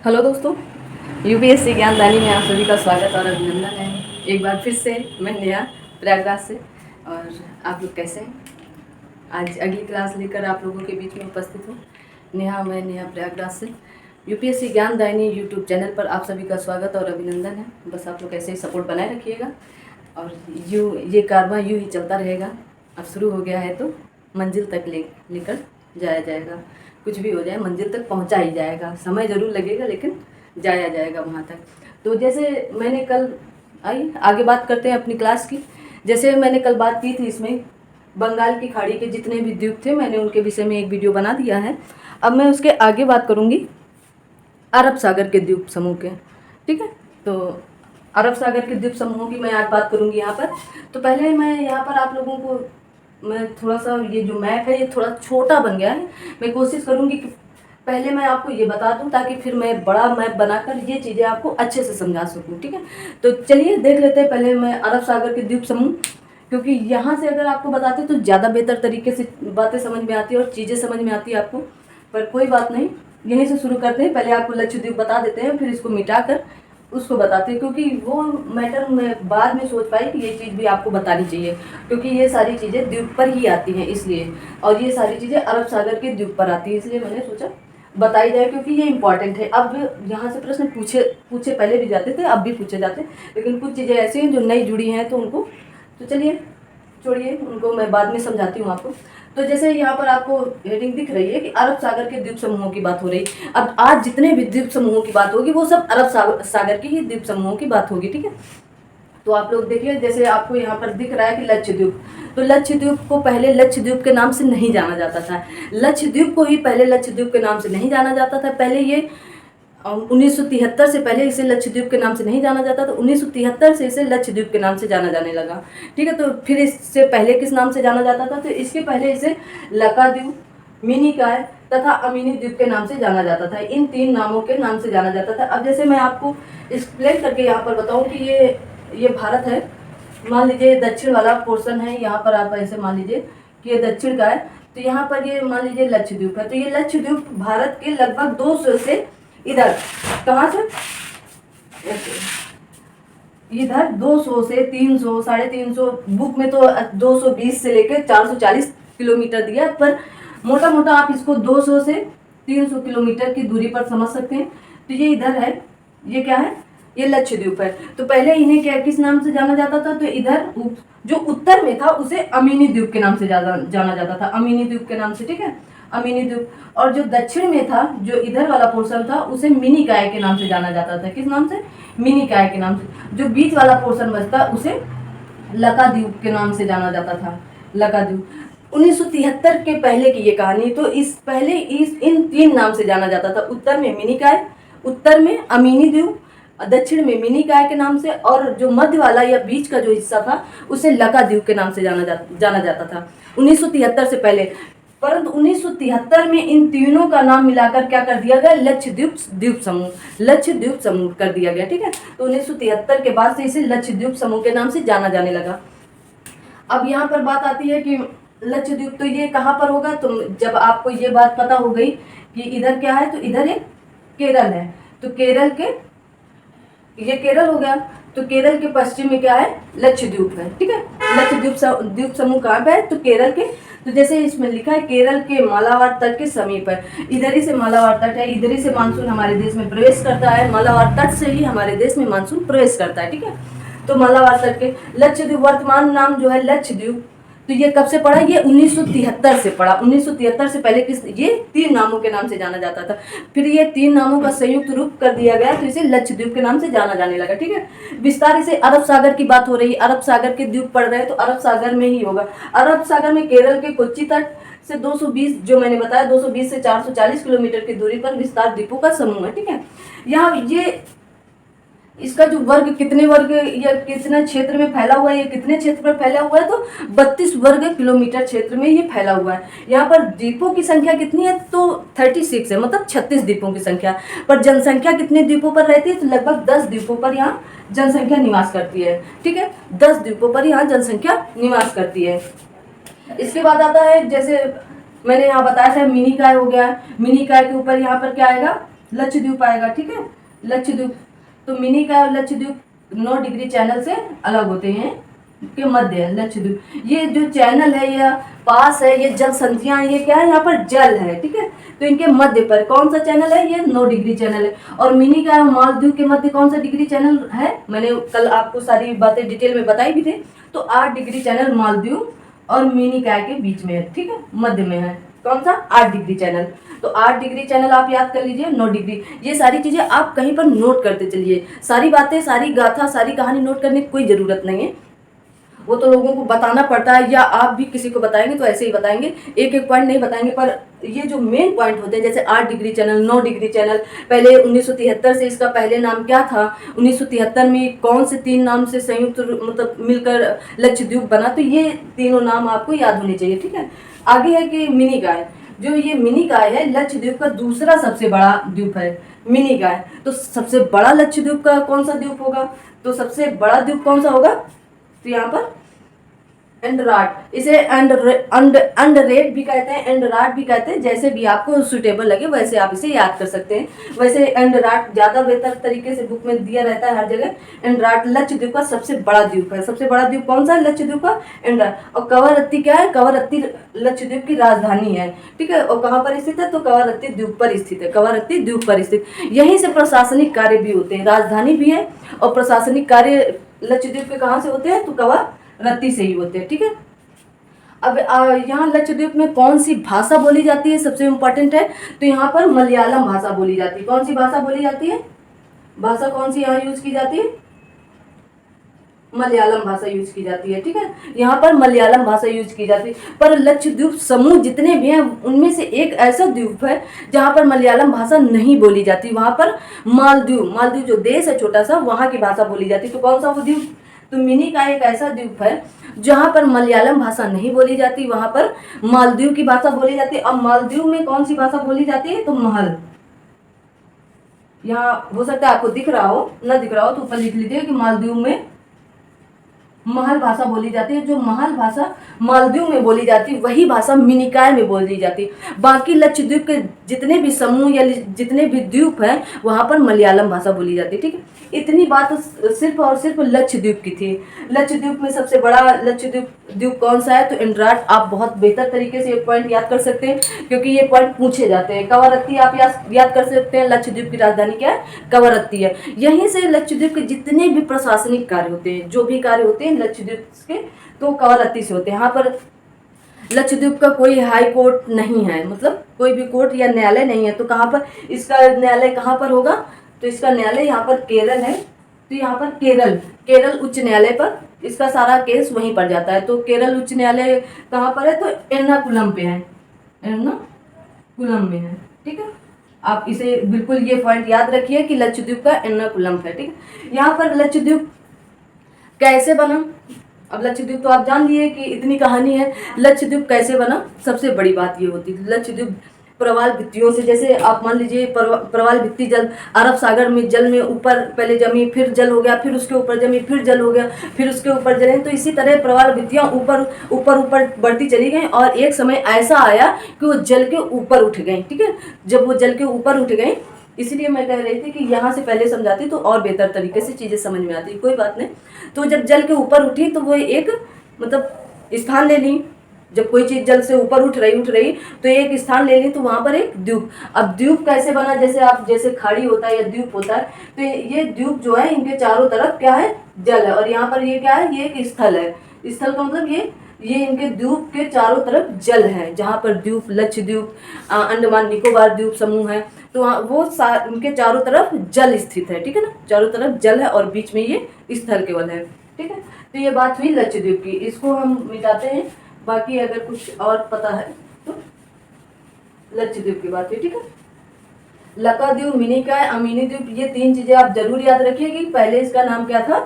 Hello दोस्तों, UPSC ज्ञानदानी में आप सभी का स्वागत और अभिनंदन है। एक बार फिर से मैं नेहा प्रयागराज से। और आप लोग कैसे हैं? आज अगली क्लास लेकर आप लोगों के बीच में उपस्थित हूँ। मैं नेहा प्रयागराज से। यूपीएससी ज्ञानदायिनी यूट्यूब चैनल पर आप सभी का स्वागत और अभिनंदन है। बस आप लोग ऐसे ही सपोर्ट बनाए रखिएगा और ये कारवां यूँ ही चलता रहेगा। अब शुरू हो गया है तो मंजिल तक लेकर जाया जाएगा। कुछ भी हो जाए मंजिल तक पहुंचा ही जाएगा। समय ज़रूर लगेगा लेकिन जाया जाएगा वहां तक। तो जैसे मैंने कल आगे बात करते हैं अपनी क्लास की। जैसे मैंने कल बात की थी, इसमें बंगाल की खाड़ी के जितने भी द्वीप थे मैंने उनके विषय में एक वीडियो बना दिया है। अब मैं उसके आगे बात करूँगी अरब सागर के द्वीप समूह के। ठीक है, तो अरब सागर के द्वीप समूहों की मैं आज बात करूँगी यहाँ पर। तो पहले मैं यहाँ पर आप लोगों को मैं थोड़ा सा, ये जो मैप है ये थोड़ा छोटा बन गया है। मैं कोशिश करूँगी कि पहले मैं आपको ये बता दूं ताकि फिर मैं बड़ा मैप बनाकर ये चीज़ें आपको अच्छे से समझा सकूं। ठीक है, तो चलिए देख लेते हैं पहले मैं अरब सागर के द्वीप समूह, क्योंकि यहाँ से अगर आपको बताते तो ज़्यादा बेहतर तरीके से बातें समझ में आती है और चीज़ें समझ में आती है आपको। पर कोई बात नहीं, यहीं से शुरू करते हैं। पहले आपको लक्षद्वीप बता देते हैं, फिर इसको मिटा कर उसको बताते हैं, क्योंकि वो मैटर मैं बाद में सोच पाई कि ये चीज़ भी आपको बतानी चाहिए, क्योंकि ये सारी चीज़ें द्वीप पर ही आती हैं इसलिए, और ये सारी चीज़ें अरब सागर के द्वीप पर आती है इसलिए मैंने सोचा बताई जाए, क्योंकि ये इंपॉर्टेंट है। अब यहाँ से प्रश्न पूछे पहले भी जाते थे, अब भी पूछे जाते, लेकिन कुछ चीज़ें ऐसी हैं जो नई जुड़ी हैं तो उनको, तो चलिए छोड़िए, उनको मैं बाद में समझाती हूँ आपको। तो जैसे यहाँ पर आपको हेडिंग दिख रही है कि अरब सागर के द्वीप समूहों की बात हो रही। अब आज जितने भी द्वीप समूहों की बात होगी वो सब अरब सागर की ही द्वीप समूहों की बात होगी। ठीक है, तो आप लोग देखिए, जैसे आपको यहाँ पर दिख रहा है कि लक्षद्वीप, तो लक्षद्वीप को पहले लक्षद्वीप के नाम से नहीं जाना जाता था। लक्षद्वीप को ही पहले लक्षद्वीप के नाम से नहीं जाना जाता था। पहले ये 1973 से पहले इसे लक्षद्वीप के नाम से नहीं जाना जाता था। 1973 से इसे लक्षद्वीप के नाम से जाना जाने लगा। ठीक है, तो फिर इससे पहले किस नाम से जाना जाता था? तो इसके पहले इसे लकाद्वीप, मिनिकॉय तथा अमीनी द्वीप के नाम से जाना जाता था। इन तीन नामों के नाम से जाना जाता था। अब जैसे मैं आपको एक्सप्लेन करके यहाँ पर बताऊँ कि ये भारत है, मान लीजिए दक्षिण वाला पोर्शन है, यहाँ पर आप ऐसे मान लीजिए कि ये दक्षिण का है, तो यहाँ पर ये मान लीजिए लक्षद्वीप है। तो ये लक्षद्वीप भारत के लगभग 200 से इधर, कहाँ से, इधर 200 से 300, 350, बुक में तो 220 से लेकर 440 किलोमीटर दिया, पर मोटा मोटा आप इसको 200 से 300 किलोमीटर की दूरी पर समझ सकते हैं। तो ये इधर है, ये क्या है, ये लक्षद्वीप है। तो पहले इन्हें क्या किस नाम से जाना जाता था? तो इधर जो उत्तर में था उसे अमीनी द्वीप के नाम से जाना जाता था, अमीनी द्वीप के नाम से। ठीक है, अमीनी द्वीप। और जो दक्षिण में था, जो इधर वाला पोर्शन था, उसे मिनिकॉय के नाम से जाना जाता था। किस नाम से? मिनिकॉय के नाम से। जो बीच वाला पोर्शन बचता उसे लकाद्वीप के नाम से जाना जाता था, लकाद्वीप। 1973 के पहले की ये कहानी। तो इन तीन नाम से जाना जाता था। उत्तर में मिनिकॉय, उत्तर में अमीनी द्वीप, दक्षिण में मिनिकॉय के नाम से, और जो मध्य वाला या बीच का जो हिस्सा था उसे लकाद्वीप के नाम से जाना जाता था 1973 से पहले। परंतु 1973 में इन तीनों का नाम मिलाकर क्या कर दिया गया? लक्षद्वीप द्वीप समूह, लक्षद्वीप समूह कर दिया गया। ठीक है, तो 1973 के बाद से इसे लक्षद्वीप समूह के नाम से जाना जाने लगा। अब यहाँ पर बात आती है कि लक्षद्वीप तो ये कहाँ पर होगा? तो जब आपको ये बात पता हो गई कि इधर क्या है, तो इधर एक केरल है, तो केरल के, ये केरल हो गया, तो केरल के पश्चिम में क्या है? लक्षद्वीप है। ठीक है, लक्षद्वीप द्वीप समूह कहाँ पे है? तो केरल के, तो जैसे इसमें लिखा है केरल के मालाबार तट के समीप है। इधर ही से मालाबार तट है, इधर ही से मानसून हमारे देश में प्रवेश करता है, मालाबार तट से ही हमारे देश में मानसून प्रवेश करता है। ठीक है, तो मालाबार तट के लक्षद्वीप, वर्तमान नाम जो है लक्षद्वीप, तो ये कब से पड़ा? ये 1973 से पड़ा। 1973 से पहले ये तीन नामों के नाम से जाना जाता था। फिर ये तीन नामों का संयुक्त रूप कर दिया गया, तो इसे लक्षद्वीप के नाम से जाना जाने लगा। ठीक है, विस्तार से अरब सागर की बात हो रही है, अरब सागर के द्वीप पड़ रहे हैं तो अरब सागर में ही होगा। अरब सागर में केरल के कोच्चि तट से 220, जो मैंने बताया 220 से 440 किलोमीटर की दूरी पर विस्तार द्वीपों का समूह है। ठीक है, यहाँ ये इसका जो वर्ग, कितने वर्ग या कितने क्षेत्र में फैला हुआ है, ये कितने क्षेत्र पर फैला हुआ है? तो 32 वर्ग किलोमीटर क्षेत्र में ये फैला हुआ है। यहाँ पर द्वीपों की संख्या कितनी है? तो 36 है, मतलब 36 द्वीपों की संख्या। पर जनसंख्या कितने द्वीपों पर रहती है? तो लगभग 10 द्वीपों पर यहाँ जनसंख्या निवास करती है। ठीक है, 10 द्वीपों पर यहाँ जनसंख्या निवास करती है। इसके बाद आता है, जैसे मैंने यहाँ बताया था, मिनिकॉय हो गया। मिनिकॉय के ऊपर यहाँ पर क्या आएगा? लक्षद्वीप आएगा, ठीक है, लक्षद्वीप। तो मिनिकॉय और लक्षद्वीप 9 डिग्री चैनल से अलग होते हैं के मध्य है लक्षद्वीप। ये जो चैनल है या पास है, ये जल संधियां, ये क्या है, यहाँ पर जल है, ठीक है। तो इनके मध्य पर कौन सा चैनल है, ये 9 डिग्री चैनल है। और मिनिकॉय और मालदीव के मध्य कौन सा डिग्री चैनल है, मैंने कल आपको सारी बातें डिटेल में बताई भी थी। तो 8 डिग्री चैनल मालदीव और मिनिकॉय के बीच में है, ठीक है, मध्य में है। कौन सा, 8 डिग्री चैनल। तो 8 डिग्री चैनल आप याद कर लीजिए, 9 डिग्री, ये सारी चीजें आप कहीं पर नोट करते चलिए। सारी बातें, सारी गाथा, सारी कहानी नोट करने की कोई जरूरत नहीं है, वो तो लोगों को बताना पड़ता है, या आप भी किसी को बताएंगे तो ऐसे ही बताएंगे, एक एक पॉइंट नहीं बताएंगे। पर ये जो मेन पॉइंट होते हैं, जैसे 8 डिग्री चैनल, 9 डिग्री चैनल, पहले 1973 से इसका पहले नाम क्या था, 1973 में कौन से 3 नाम से संयुक्त मतलब मिलकर लक्षद्वीप बना, तो ये तीनों नाम आपको याद होने चाहिए, ठीक है। आगे है कि मिनिकॉय, जो ये मिनिकॉय है लक्षद्वीप का दूसरा सबसे बड़ा द्वीप है मिनिकॉय। तो सबसे बड़ा लक्षद्वीप का कौन सा द्वीप होगा, तो सबसे बड़ा द्वीप कौन सा होगा, तो यहाँ पर एंडराट, इसे अंडररेट भी कहते हैं, एंडराट भी कहते हैं, जैसे भी आपको सुटेबल लगे वैसे आप इसे याद कर सकते हैं। वैसे एंडराट ज़्यादा बेहतर तरीके से बुक में दिया रहता है हर जगह। एंडराट लक्षद्वीप का सबसे बड़ा द्वीप है। सबसे बड़ा द्वीप कौन सा है लक्षद्वीप का, एंडराट। और कवरत्ती क्या है, कवरत्ती लक्षद्वीप की राजधानी है, ठीक है। और कहाँ पर स्थित है, तो कवरत्ती द्वीप पर स्थित है, कवरत्ती द्वीप पर स्थित। यहीं से प्रशासनिक कार्य भी होते हैं, राजधानी भी है और प्रशासनिक कार्य लक्षद्वीप के कहाँ से होते हैं, तो कवरत्ती से ही होते हैं, ठीक है। अब यहाँ लक्षद्वीप में कौन सी भाषा बोली जाती है, सबसे इम्पोर्टेंट है, तो यहाँ पर मलयालम भाषा बोली जाती है। कौन सी भाषा बोली जाती है, भाषा कौन सी यहाँ यूज की जाती है, मलयालम भाषा यूज की जाती है, ठीक है। यहाँ पर मलयालम भाषा यूज की जाती है। पर लक्षद्वीप समूह जितने भी हैं उनमें से एक ऐसा द्वीप है जहाँ पर मलयालम भाषा नहीं बोली जाती, वहाँ पर मालदीव, मालदीव जो देश है छोटा सा, वहाँ की भाषा बोली जाती है। तो कौन सा वो द्वीप, तो मिनिकॉय एक ऐसा द्वीप है जहाँ पर मलयालम भाषा नहीं बोली जाती, वहाँ पर मालदीव की भाषा बोली जाती है। अब मालदीव में कौन सी भाषा बोली जाती है, तो महल। यहाँ हो सकता है आपको दिख रहा हो, न दिख रहा हो तो ऊपर लिख लीजिए कि मालदीव में महल भाषा बोली जाती है। जो महल भाषा मालदीव में बोली जाती है वही भाषा मिनिकॉय में बोली जाती है। बाकी लक्षद्वीप के जितने भी समूह या जितने भी द्वीप हैं वहाँ पर मलयालम भाषा बोली जाती है, ठीक है। इतनी बात सिर्फ और सिर्फ लक्षद्वीप की थी। लक्षद्वीप में सबसे बड़ा लक्षद्वीप द्वीप कौन सा है, तो एंड्राट। आप बहुत बेहतर तरीके से ये पॉइंट याद कर सकते हैं क्योंकि ये पॉइंट पूछे जाते हैं। कवरत्ती आप याद कर सकते हैं, लक्षद्वीप की राजधानी क्या है, कवरत्ती है। यहीं से लक्षद्वीप के जितने भी प्रशासनिक कार्य होते हैं, जो भी कार्य होते हैं लक्षद्वीप के, तो कवरत्ती से होते हैं। यहाँ पर लक्षद्वीप का कोई हाई कोर्ट नहीं है, मतलब कोई भी कोर्ट या न्यायालय नहीं है। तो कहाँ पर इसका न्यायालय कहाँ पर होगा, तो इसका न्यायालय यहाँ पर केरल है। तो यहाँ पर केरल उच्च न्यायालय पर इसका सारा केस वहीं पर जाता है। तो केरल उच्च न्यायालय कहाँ पर है, तो एर्नाकुलम पे है, एर्नाकुलम में है, ठीक है। आप इसे बिल्कुल ये पॉइंट याद रखिए कि लक्षद्वीप का एर्नाकुलम है, ठीक है। यहाँ पर लक्षद्वीप कैसे बना, अब लक्षद्वीप तो आप जान लिए कि इतनी कहानी है। लक्षद्वीप कैसे बना, सबसे बड़ी बात ये होती है लक्षद्वीप प्रवाल भित्तियों से। जैसे आप मान लीजिए प्रवाल भित्ति जल अरब सागर में जल में ऊपर पहले जमी, फिर जल हो गया, फिर उसके ऊपर जमी, फिर जल हो गया, फिर उसके ऊपर जले। तो इसी तरह प्रवाल भित्तियाँ ऊपर ऊपर ऊपर बढ़ती चली गई और एक समय ऐसा आया कि वो जल के ऊपर उठ गई, ठीक है। जब वो जल के ऊपर उठ गई, इसलिए मैं कह रही थी कि यहाँ से पहले समझाती तो और बेहतर तरीके से चीज़ें समझ में आती, कोई बात नहीं। तो जब जल के ऊपर उठी तो वो एक मतलब स्थान ले ली। जब कोई चीज़ जल से ऊपर उठ रही तो एक स्थान ले ली, तो वहाँ पर एक द्वीप। अब द्वीप कैसे बना, जैसे खाड़ी होता है या द्वीप होता है, तो ये द्वीप जो है इनके चारों तरफ क्या है, जल है। और यहाँ पर ये क्या है, ये एक स्थल है। स्थल का मतलब ये इनके द्वीप के चारों तरफ जल है, जहाँ पर द्वीप लक्षद्वीप, अंडमान निकोबार द्वीप समूह है। तो वो उनके चारों तरफ जल स्थित है, ठीक है ना, चारों तरफ जल है और बीच में ये स्थल केवल है, ठीक है। तो ये बात हुई लक्षद्वीप की, इसको हम मिटाते हैं। बाकी अगर कुछ और पता है तो लक्षद्वीप की बात हुई, ठीक है। लकाद्वीप, मिनिकॉय, अमीनी द्वीप, ये 3 चीजें आप जरूर याद रखिए कि पहले इसका नाम क्या था,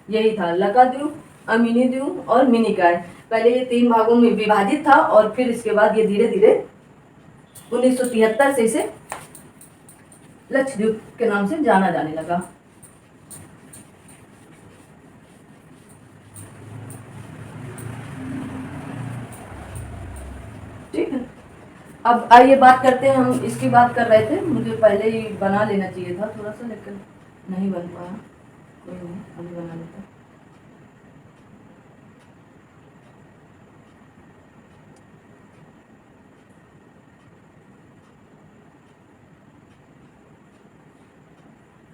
यही था लकाद्वीप, अमीनी द्वीप और मिनिकॉय। पहले ये 3 भागों में विभाजित था और फिर इसके बाद ये धीरे धीरे 1973 से इसे लक्षद्वीप के नाम से जाना जाने लगा। ठीक है। अब आइए बात करते हैं, हम इसकी बात कर रहे थे, मुझे पहले ही बना लेना चाहिए था थोड़ा सा, लेकिन नहीं बन पाया। कोई नहीं, अभी बना लेते हैं।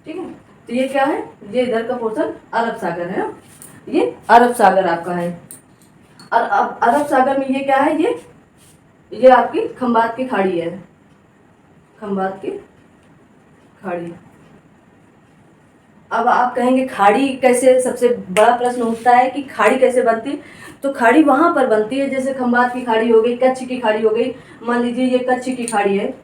ठीक है, तो ये क्या है, ये इधर का पोर्शन अरब सागर है ना, ये अरब सागर आपका है। और अब अरब सागर में ये क्या है, ये आपकी खंबात की खाड़ी है, खंबात की खाड़ी। अब आप कहेंगे खाड़ी कैसे, सबसे बड़ा प्रश्न उठता है कि खाड़ी कैसे बनती। तो खाड़ी वहां पर बनती है जैसे खंबात की खाड़ी हो गई, कच्छ की खाड़ी हो गई। मान लीजिए ये कच्छ की खाड़ी है,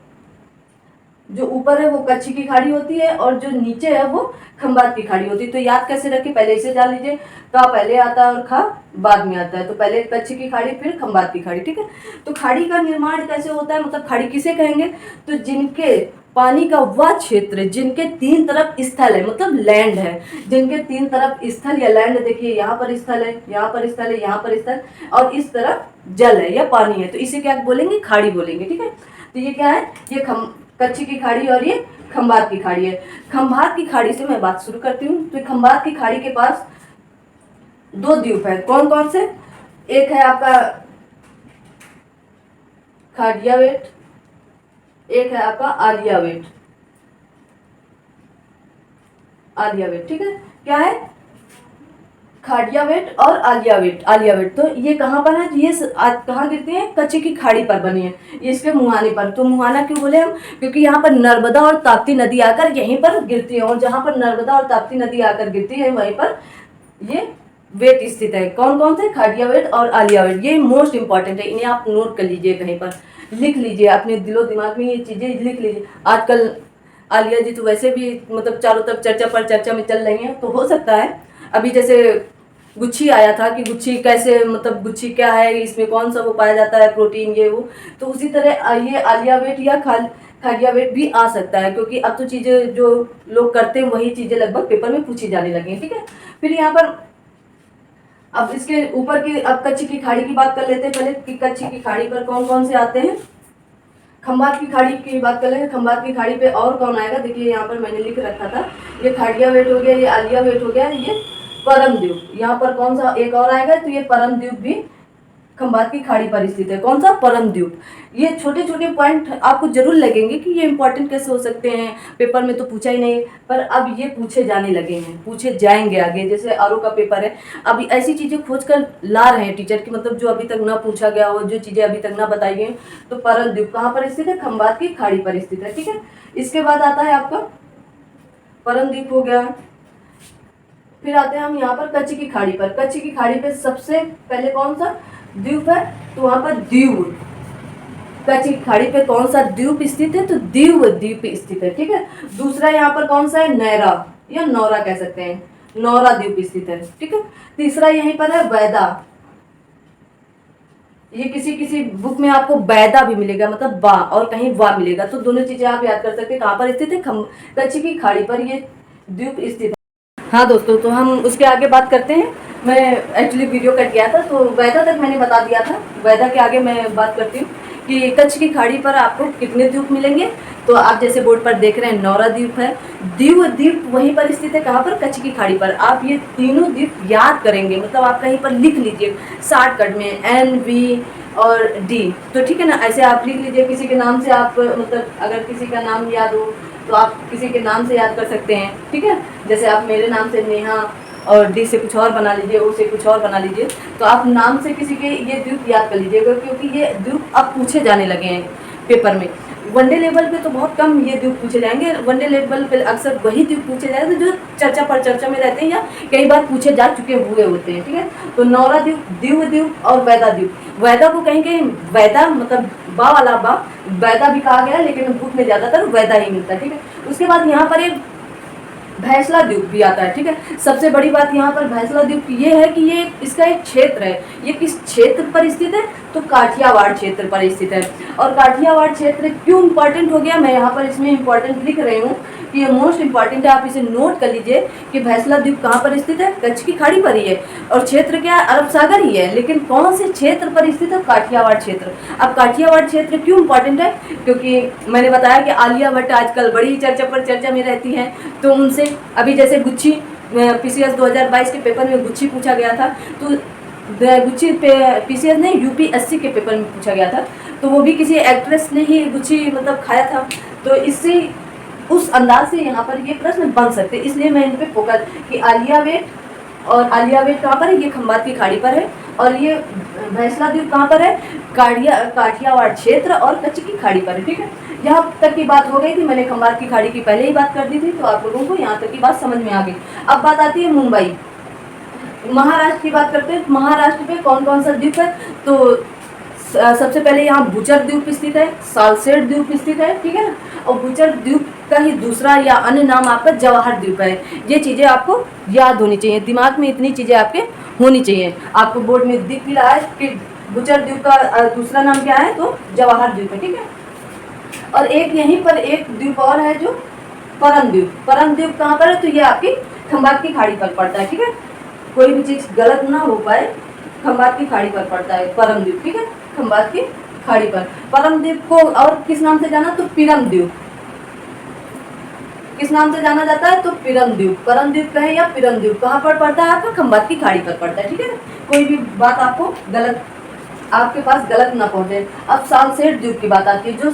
जो ऊपर है वो कच्छ की खाड़ी होती है और जो नीचे है वो खंबात की खाड़ी होती है। तो याद कैसे रखें, पहले इसे जान लीजिए, का पहले आता है और खा बाद में आता है। तो पहले कच्छ की खाड़ी फिर खंबात की खाड़ी। ठीक है, तो खाड़ी का निर्माण कैसे होता है, मतलब खाड़ी किसे कहेंगे, तो जिनके पानी का वह क्षेत्र जिनके तीन तरफ स्थल है, मतलब लैंड है, जिनके तीन तरफ स्थल या लैंड, देखिए यहाँ पर स्थल है, यहाँ पर स्थल है, यहाँ पर स्थल, और इस तरफ जल है या पानी है, तो इसे क्या बोलेंगे, खाड़ी बोलेंगे। ठीक है, तो ये क्या है, ये कच्छ की खाड़ी और ये खंबात की खाड़ी है। खंबात की खाड़ी से मैं बात शुरू करती हूँ। तो खंबात की खाड़ी के पास दो द्वीप है, कौन कौन से, एक है आपका खाडियावेट, एक है आपका आलियावेट, आलियावेट। ठीक है, क्या है, खाडियावेट और आलियावेट, आलियावेट। तो ये कहाँ पर है, ये कहाँ गिरती है, कच्छ की खाड़ी पर बनी है, इसके मुहाने पर। तो मुहाना क्यों बोले हम, क्योंकि यहाँ पर नर्मदा और ताप्ती नदी आकर यहीं पर गिरती है, और जहाँ पर नर्मदा और ताप्ती नदी आकर गिरती है वहीं पर ये वेट स्थित है। कौन कौन से, खाडियावेट और आलियावेट। ये मोस्ट इंपॉर्टेंट है, इन्हें आप नोट कर लीजिए, कहीं पर लिख लीजिए, अपने दिलो दिमाग में ये चीजें लिख लीजिए। आजकल आलिया जी तो वैसे भी मतलब चारों तरफ चर्चा पर चर्चा में चल रही हैं, तो हो सकता है अभी जैसे गुच्छी आया था कि गुच्छी कैसे, मतलब गुच्छी क्या है, इसमें कौन सा वो पाया जाता है, प्रोटीन ये वो, तो उसी तरह ये आलियावेट या खाडियावेट भी आ सकता है, क्योंकि अब तो चीज़ें जो लोग करते हैं वही चीज़ें लगभग पेपर में पूछी जाने लगी हैं। ठीक है, फिर यहाँ पर अब इसके ऊपर की, अब कच्छ की खाड़ी की बात कर लेते हैं पहले कि कच्छ की खाड़ी पर कौन कौन से आते हैं। खंबात की खाड़ी की बात कर लेंगे, खंबात की खाड़ी पे और कौन आएगा, देखिए यहाँ पर मैंने लिख रखा था, ये खाडियावेट हो गया, ये आलियावेट हो गया, ये परमद्वीप। यहाँ पर कौन सा एक और आएगा, तो ये परमद्वीप भी खंबात की खाड़ी पर स्थित है। कौन सा, परमद्वीप। ये छोटे छोटे पॉइंट आपको जरूर लगेंगे कि ये इंपॉर्टेंट कैसे हो सकते हैं, पेपर में तो पूछा ही नहीं, पर अब ये पूछे जाने लगे हैं, पूछे जाएंगे आगे, जैसे आरओ का पेपर है, अब ऐसी चीज़ें खोज कर ला रहे हैं टीचर की, मतलब जो अभी तक ना पूछा गया हो, जो चीज़ें अभी तक ना बताई गई। तो परमद्वीप कहाँ पर स्थित है, खंबात की खाड़ी पर स्थित है। ठीक है, इसके बाद आता है आपका परमद्वीप हो गया, फिर आते हैं हम यहाँ पर कच्छ की खाड़ी पर। कच्छ की खाड़ी पे सबसे पहले कौन सा द्वीप है, तो वहां पर दीव, कच्छ की खाड़ी पे कौन सा द्वीप स्थित है, तो दीव द्वीप स्थित है। ठीक है, दूसरा यहाँ पर कौन सा है, नैरा या नौरा कह सकते हैं, नौरा द्वीप स्थित है। ठीक है, तीसरा यहीं पर है बैदा, ये किसी किसी बुक में आपको बैदा भी मिलेगा, मतलब बा, और कहीं वा मिलेगा, तो दोनों चीजें आप याद कर सकते हैं। कहाँ पर स्थित है, कच्छ की खाड़ी पर ये द्वीप स्थित है। हाँ दोस्तों, तो हम उसके आगे बात करते हैं। मैं एक्चुअली वीडियो कट गया था, तो वैदा तक मैंने बता दिया था, वैदा के आगे मैं बात करती हूँ कि कच्छ की खाड़ी पर आपको कितने द्वीप मिलेंगे। तो आप जैसे बोर्ड पर देख रहे हैं, नौरा द्वीप है, दीव द्वीप वहीं पर स्थित है, कहाँ पर, कच्छ की खाड़ी पर। आप ये तीनों द्वीप याद करेंगे, मतलब आप कहीं पर लिख लीजिए शॉर्टकट में, एन वी और डी, तो ठीक है ना, ऐसे आप लिख लीजिए, किसी के नाम से आप, मतलब अगर किसी का नाम याद हो तो आप किसी के नाम से याद कर सकते हैं। ठीक है, जैसे आप मेरे नाम से नेहा, और डी से कुछ और बना लीजिए, ओ से कुछ और बना लीजिए, तो आप नाम से किसी के ये द्वीप याद कर लीजिएगा, क्योंकि ये द्वीप अब पूछे जाने लगे हैं पेपर में। वनडे लेवल पे तो बहुत कम ये द्वीप पूछे जाएंगे, वनडे लेवल पे अक्सर वही द्वीप पूछे जाएंगे जो चर्चा पर चर्चा में रहते हैं या कई बार पूछे जा चुके हुए होते हैं। ठीक है, तो नौरा द्वीप, दीव द्वीप और वैदा द्वीप। वैदा को कहीं कहीं वैदा, मतलब बा वाला बा, वैदा भी कहा गया है, लेकिन बुक में ज़्यादातर वैदा ही मिलता है। ठीक है, उसके बाद यहाँ पर एक भैंसला द्वीप भी आता है, ठीक है। सबसे बड़ी बात यहाँ पर भैंसला द्वीप की ये है कि ये इसका एक क्षेत्र है। ये किस क्षेत्र पर स्थित है? तो काठियावाड़ क्षेत्र पर स्थित है। और काठियावाड़ क्षेत्र क्यों इंपॉर्टेंट हो गया, मैं यहाँ पर इसमें इंपॉर्टेंट लिख रही हूँ कि ये मोस्ट इंपॉर्टेंट है, आप इसे नोट कर लीजिए कि भैंसला द्वीप कहाँ पर स्थित है? कच्छ की खाड़ी पर ही है। और क्षेत्र क्या है? अरब सागर ही है, लेकिन कौन से क्षेत्र पर स्थित है? काठियावाड़ क्षेत्र। अब काठियावाड़ क्षेत्र क्यों इंपॉर्टेंट है? क्योंकि मैंने बताया कि आलिया भट्ट आजकल बड़ी चर्चा में रहती हैं, तो उनसे अभी जैसे गुच्छी PCS 2022 के पेपर में गुच्छी पूछा गया था, तो गुच्छी PCS नहीं UPSC के पेपर में पूछा गया था, तो वो भी किसी एक्ट्रेस ने ही गुच्छी मतलब खाया था। तो इससे उस अंदाज से यहाँ पर ये प्रश्न बन सकते, इसलिए मैं इन पे फोकस कि आलिया वेट कहाँ पर है? ये खंबात की खाड़ी पर है। और ये भैंसला द्वीप कहाँ पर है? काठियावाड़ क्षेत्र और कच्छ की खाड़ी पर है, ठीक है। यहाँ तक की बात हो गई थी, मैंने खंबात की खाड़ी की पहले ही बात कर दी थी, तो आप लोगों को यहाँ तक की बात समझ में आ गई। अब बात आती है मुंबई, महाराष्ट्र की बात करते हैं। महाराष्ट्र पे कौन कौन सा द्वीप है? तो सबसे पहले यहाँ बुचर द्वीप स्थित है, सालसेट द्वीप स्थित है, ठीक है ना। और बुचर द्वीप का ही दूसरा या अन्य नाम आपका जवाहर द्वीप है। ये चीज़ें आपको याद होनी चाहिए, दिमाग में इतनी चीज़ें आपके होनी चाहिए। आपको बोर्ड में दिख भी रहा है कि बुचर द्वीप का दूसरा नाम क्या है? तो जवाहर द्वीप है, ठीक है। और एक यहीं पर एक द्वीप और है जो परम द्वीप। परम द्वीप कहाँ पर है? तो ये आपकी खंबात की खाड़ी पर पड़ता है, ठीक है। कोई भी चीज़ गलत ना हो पाए, खंबात की खाड़ी पर पड़ता है परम द्वीप, ठीक है। खंबात की खाड़ी पर परम द्वीप को और किस नाम से जाना? तो पिरम द्वीप। किस नाम से जाना जाता है? तो पिरम द्वीप। परम द्वीप कहे या पिरम द्वीप, कहाँ पर पड़ता है? आपका खंबात की खाड़ी पर पड़ता है, ठीक है ना। कोई भी बात आपको गलत, आपके पास गलत ना पहुंचे। अब सालसेट द्वीप की बात आती है, जो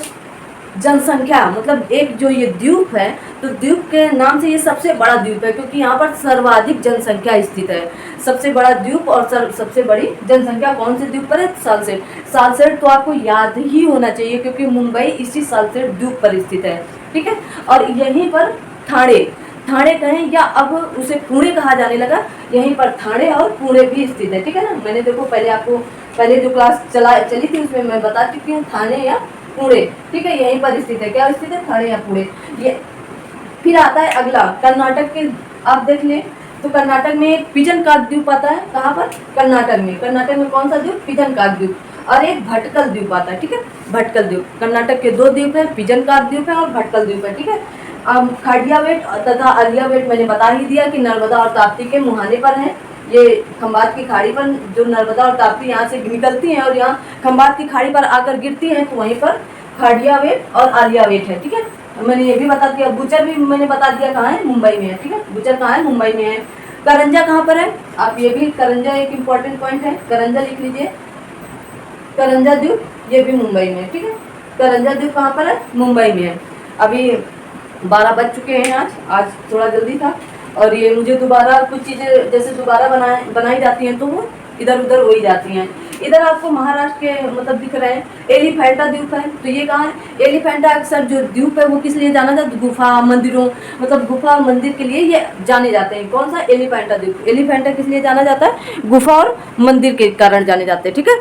जनसंख्या मतलब एक जो ये द्वीप है, तो द्वीप के नाम से ये सबसे बड़ा द्वीप है, क्योंकि यहाँ पर सर्वाधिक जनसंख्या स्थित है। सबसे बड़ा द्वीप और सबसे बड़ी जनसंख्या कौन से द्वीप पर है? सालसेट। सालसेट तो आपको याद ही होना चाहिए, क्योंकि मुंबई इसी सालसेट द्वीप पर स्थित है, ठीक है। और यहीं पर ठाणे कहें या अब उसे पुणे कहा जाने लगा, यहीं पर ठाणे और पुणे भी स्थित है, ठीक है ना। मैंने देखो पहले जो क्लास चली थी उसमें मैं बता चुकी हूँ, ठाणे या पुणे, ठीक है, यहीं पर स्थित है। क्या स्थित है? ठाणे या पुणे। ये फिर आता है अगला, कर्नाटक के आप देख लें तो कर्नाटक में एक पिजनकाक द्वीप आता है। कहाँ पर? कर्नाटक में कौन सा द्वीप? पिजनकाक द्वीप। और एक भटकल द्वीप आता है, ठीक है, भटकल द्वीप। कर्नाटक के दो द्वीप है, पिजनकाक द्वीप है और भटकल द्वीप है, ठीक है। खाडियावेट तथा आलियावेट मैंने बता ही दिया कि नर्मदा और ताप्ती के मुहाने पर है। ये खंबात की खाड़ी पर जो नर्मदा और ताप्ती यहाँ से निकलती हैं और यहाँ खंबात की खाड़ी पर आकर गिरती हैं, तो वहीं पर खाडियावेट और आलियावेट है, ठीक है। मैंने ये भी बता दिया। बुचर भी मैंने बता दिया कहाँ है? मुंबई में है, ठीक है। बुचर कहाँ है? मुंबई में है। करंजा कहाँ पर है? आप ये भी, करंजा एक इम्पॉर्टेंट पॉइंट है, करंजा लिख लीजिए। करंजा द्वीप ये भी मुंबई में है, ठीक है। करंजा द्वीप कहाँ पर है? मुंबई में है। अभी 12 बज चुके हैं, आज थोड़ा जल्दी था, और ये मुझे दोबारा कुछ चीज़ें जैसे दोबारा बनाई जाती हैं तो वो इधर उधर हो ही जाती हैं। इधर आपको महाराष्ट्र के मतलब दिख रहे हैं, एलिफेंटा द्वीप है। तो ये कहाँ है? एलिफेंटा अक्सर जो द्वीप है वो किस लिए जाना जाता है? गुफा मंदिरों, मतलब गुफा और मंदिर के लिए ये जाने जाते हैं। कौन सा? एलिफेंटा द्वीप। एलिफेंटा किस लिए जाना जाता है? गुफा और मंदिर के कारण जाने जाते हैं, ठीक है।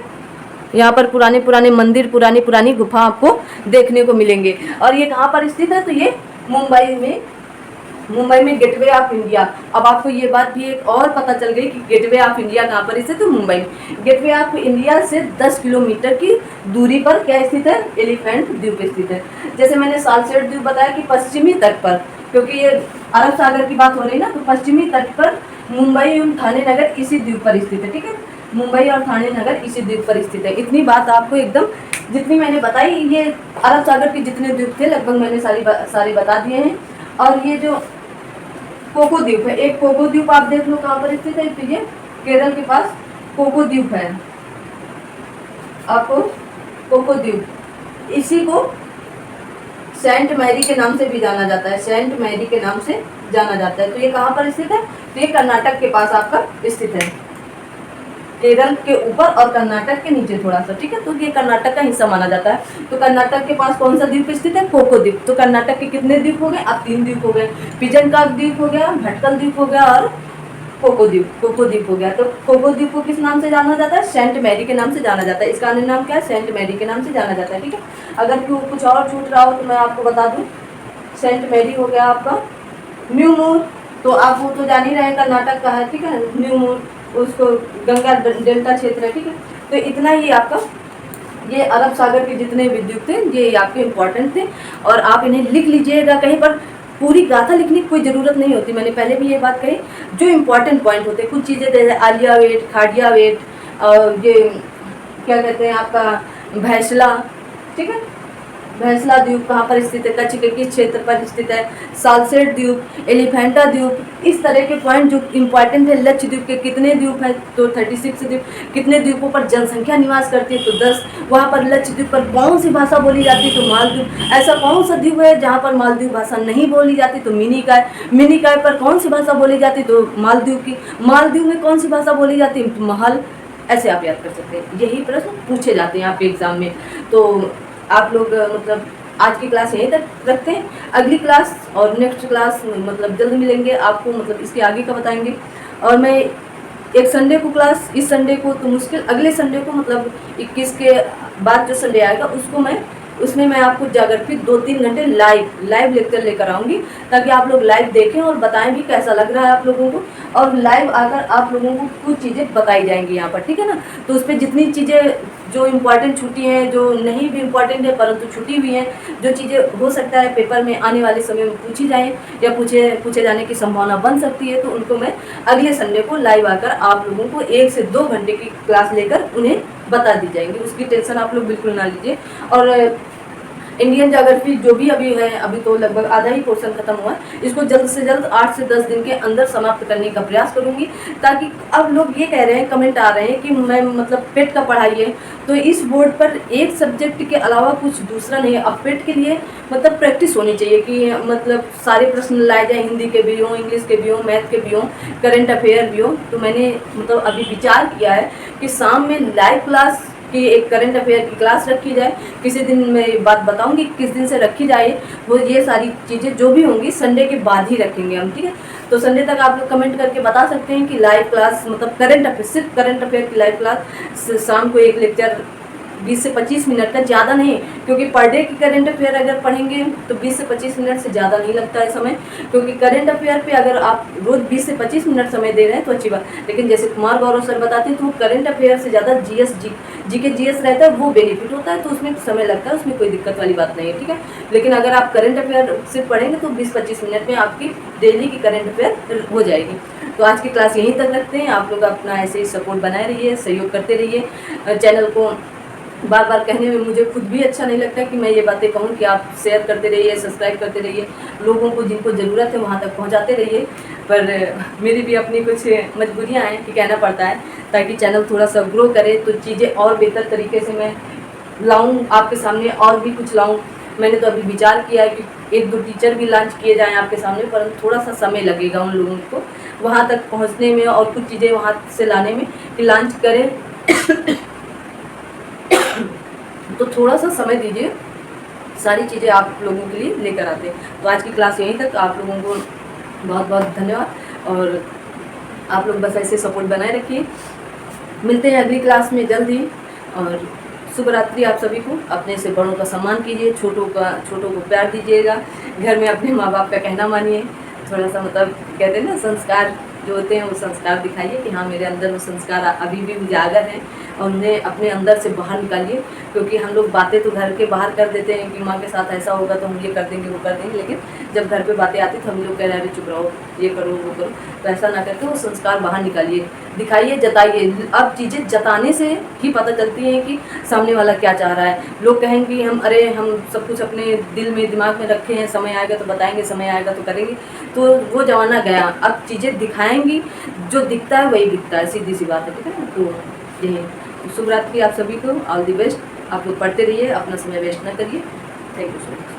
यहाँ पर पुराने मंदिर, पुरानी गुफा आपको देखने को मिलेंगे। और ये कहाँ पर स्थित है? तो ये मुंबई में गेटवे ऑफ इंडिया। अब आपको ये बात भी एक और पता चल गई कि गेटवे ऑफ इंडिया कहाँ पर स्थित है? तो मुंबई में। गेटवे ऑफ इंडिया से 10 किलोमीटर की दूरी पर क्या स्थित है? एलिफेंट द्वीप स्थित है। जैसे मैंने सालसेट द्वीप बताया कि पश्चिमी तट पर, क्योंकि ये अरब सागर की बात हो रही ना, तो पश्चिमी तट पर मुंबई एवं ठाणे नगर इसी द्वीप पर स्थित है, ठीक है। मुंबई और ठाणे नगर इसी द्वीप पर स्थित है। इतनी बात आपको एकदम, जितनी मैंने बताई, ये अरब सागर के जितने द्वीप थे लगभग मैंने सारी बता दिए हैं। और ये जो कोको द्वीप है, एक कोको द्वीप आप देख लो कहाँ पर स्थित है। तो ये केरल के पास कोको द्वीप है। आपको कोको द्वीप, इसी को सेंट मैरी के नाम से भी जाना जाता है, सेंट मैरी के नाम से जाना जाता है। तो ये कहाँ पर स्थित है? तो ये कर्नाटक के पास आपका स्थित है, केरल के ऊपर और कर्नाटक के नीचे थोड़ा सा, ठीक है। तो ये कर्नाटक का हिस्सा माना जाता है। तो कर्नाटक के पास कौन सा द्वीप स्थित है? कोको द्वीप। तो कर्नाटक के कितने द्वीप हो गए? अब 3 द्वीप हो गए। पिजनकाक द्वीप हो गया, भटकल द्वीप हो गया और कोको द्वीप हो गया। तो कोको द्वीप को किस नाम से जाना जाता है? सेंट मैरी के नाम से जाना जाता है। इसका अन्य नाम क्या है? सेंट मैरी के नाम से जाना जाता है, ठीक है। अगर कुछ और छूट रहा हो तो मैं आपको बता दूँ। सेंट मैरी हो गया आपका, न्यू मूर, तो आप वो तो जान ही रहे हैं, कर्नाटक का है, ठीक है, न्यू मून, उसको गंगा डेल्टा क्षेत्र है, ठीक है। तो इतना ही आपका ये अरब सागर के जितने विद्युत थे ये आपके इम्पोर्टेंट थे, और आप इन्हें लिख लीजिएगा। कहीं पर पूरी गाथा लिखने की कोई ज़रूरत नहीं होती, मैंने पहले भी ये बात कही। जो इम्पोर्टेंट पॉइंट होते हैं, कुछ चीज़ें जैसे आलिया वेट, खाडिया वेट, और ये क्या कहते हैं आपका भैंसला, ठीक है, भैंसला द्वीप कहाँ पर स्थित है, कच्छ के किस क्षेत्र पर स्थित है, सालसेट द्वीप, एलिफेंटा द्वीप, इस तरह के पॉइंट जो इम्पोर्टेंट है। लक्षद्वीप के कितने द्वीप हैं, तो 36 द्वीप। कितने द्वीपों पर जनसंख्या निवास करती है, तो 10। वहाँ पर लक्षद्वीप पर कौन सी भाषा बोली जाती है, तो मालदीव। ऐसा कौन सा द्वीप है जहाँ पर मालदीव भाषा नहीं बोली जाती, तो मिनीकॉय। मिनीकॉय पर कौन सी भाषा बोली जाती, तो मालदीव की। मालदीव में कौन सी भाषा बोली जाती है, तो महल। ऐसे आप याद कर सकते हैं, यही प्रश्न पूछे जाते हैं आपके एग्जाम में। तो आप लोग मतलब आज की क्लास यहीं तक रखते हैं। अगली क्लास और नेक्स्ट क्लास मतलब जल्द मिलेंगे आपको, मतलब इसके आगे का बताएंगे। और मैं एक संडे को क्लास, इस संडे को तो मुश्किल, अगले संडे को मतलब 21 के बाद जो संडे आएगा उसमें मैं आपको ज्योग्राफी 2-3 घंटे लाइव लेक्चर लेकर आऊँगी, ताकि आप लोग लाइव देखें और बताएं भी कैसा लग रहा है आप लोगों को। और लाइव आकर आप लोगों को कुछ चीज़ें बताई जाएंगी यहाँ पर, ठीक है ना। तो उस पर जितनी चीज़ें जो इम्पोर्टेंट छुट्टी हैं, जो नहीं भी इम्पोर्टेंट है परंतु छुट्टी हुई हैं, जो चीज़ें हो सकता है पेपर में आने वाले समय में पूछी जाएँ या पूछे जाने की संभावना बन सकती है, तो उनको मैं अगले संडे को लाइव आकर आप लोगों को 1 से 2 घंटे की क्लास लेकर उन्हें बता दी जाएंगी। उसकी टेंशन आप लोग बिल्कुल ना लीजिए। और इंडियन ज्योग्राफी जो भी अभी है, अभी तो लगभग आधा ही पोर्शन खत्म हुआ है, इसको जल्द से जल्द 8 से 10 दिन के अंदर समाप्त करने का प्रयास करूंगी। ताकि अब लोग ये कह रहे हैं, कमेंट आ रहे हैं कि मैं मतलब पेट का पढ़ाइए, तो इस बोर्ड पर एक सब्जेक्ट के अलावा कुछ दूसरा नहीं है। अब पेट के लिए मतलब प्रैक्टिस होनी चाहिए कि मतलब सारे प्रश्न लाए जाए, हिंदी के भी हों, इंग्लिश के भी हों, मैथ के भी हों, करंट अफेयर भी हो। तो मैंने मतलब अभी विचार किया है कि शाम में लाइव क्लास कि एक करंट अफेयर की क्लास रखी जाए। किसी दिन मैं बात बताऊंगी किस दिन से रखी जाए, वो ये सारी चीज़ें जो भी होंगी संडे के बाद ही रखेंगे हम, ठीक है। तो संडे तक आप लोग कमेंट करके बता सकते हैं कि लाइव क्लास मतलब करंट अफेयर, सिर्फ करंट अफेयर की लाइव क्लास शाम को एक लेक्चर 20 से 25 मिनट का, ज़्यादा नहीं, क्योंकि पर डे की करंट अफेयर अगर पढ़ेंगे तो 20 से 25 मिनट से ज़्यादा नहीं लगता है समय। क्योंकि करंट अफेयर पे अगर आप रोज़ 20 से 25 मिनट समय दे रहे हैं तो अच्छी बात। लेकिन जैसे कुमार गौरव सर बताते हैं तो वो करंट अफेयर से ज़्यादा जीएस रहता है, वो बेनिफिट होता है, तो उसमें समय लगता है, उसमें कोई दिक्कत वाली बात नहीं है, ठीक है। लेकिन अगर आप करंट अफेयर सिर्फ पढ़ेंगे तो 20-25 मिनट में आपकी डेली की करंट अफेयर हो जाएगी। तो आज की क्लास यहीं तक रखते हैं। आप लोग अपना ऐसे ही सपोर्ट बनाए रहिए, सहयोग करते रहिए। चैनल को बार बार कहने में मुझे खुद भी अच्छा नहीं लगता कि मैं ये बातें कहूँ कि आप शेयर करते रहिए, सब्सक्राइब करते रहिए, लोगों को जिनको ज़रूरत है वहाँ तक पहुँचाते रहिए। पर मेरी भी अपनी कुछ मजबूरियाँ हैं कि कहना पड़ता है, ताकि चैनल थोड़ा सा ग्रो करे, तो चीज़ें और बेहतर तरीके से मैं लाऊँ आपके सामने, और भी कुछ लाऊँ। मैंने तो अभी विचार किया है कि 1-2 टीचर भी लॉन्च किए जाएँ आपके सामने, परंतु थोड़ा सा समय लगेगा उन लोगों को वहाँ तक पहुँचने में और कुछ चीज़ें वहाँ से लाने में कि लॉन्च करें। तो थोड़ा सा समय दीजिए, सारी चीज़ें आप लोगों के लिए लेकर आते हैं। तो आज की क्लास यहीं तक। आप लोगों को बहुत बहुत धन्यवाद, और आप लोग बस ऐसे सपोर्ट बनाए रखिए। मिलते हैं अगली क्लास में जल्द ही, और शुभ रात्रि आप सभी को। अपने से बड़ों का सम्मान कीजिए, छोटों को प्यार दीजिएगा, घर में अपने माँ बाप का कहना मानिए। थोड़ा सा मतलब कहते हैं ना, संस्कार जो होते हैं वो संस्कार दिखाइए कि हाँ मेरे अंदर वो संस्कार अभी भी उजागर हैं, और उन्हें अपने अंदर से बाहर निकालिए। क्योंकि हम लोग बातें तो घर के बाहर कर देते हैं कि माँ के साथ ऐसा होगा तो हम ये कर देंगे वो कर देंगे, लेकिन जब घर पे बातें आती तो हम लोग कह रहे हैं चुप रहो, ये करो वो करो। तो ऐसा ना करके वो संस्कार बाहर निकालिए, दिखाइए, जताइए। अब चीज़ें जताने से ही पता चलती हैं कि सामने वाला क्या चाह रहा है। लोग कहेंगे हम सब कुछ अपने दिल में दिमाग में रखे हैं, समय आएगा तो बताएंगे, समय आएगा तो करेंगे, तो वो ज़माना गया। अब चीज़ें दिखाएंगी, जो दिखता है वही दिखता है, सीधी सी बात है, ठीक है ना। तो यही शुभ रात्रि आप सभी को, ऑल द बेस्ट। आप लोग पढ़ते रहिए, अपना समय वेस्ट ना करिए। Thank you so much.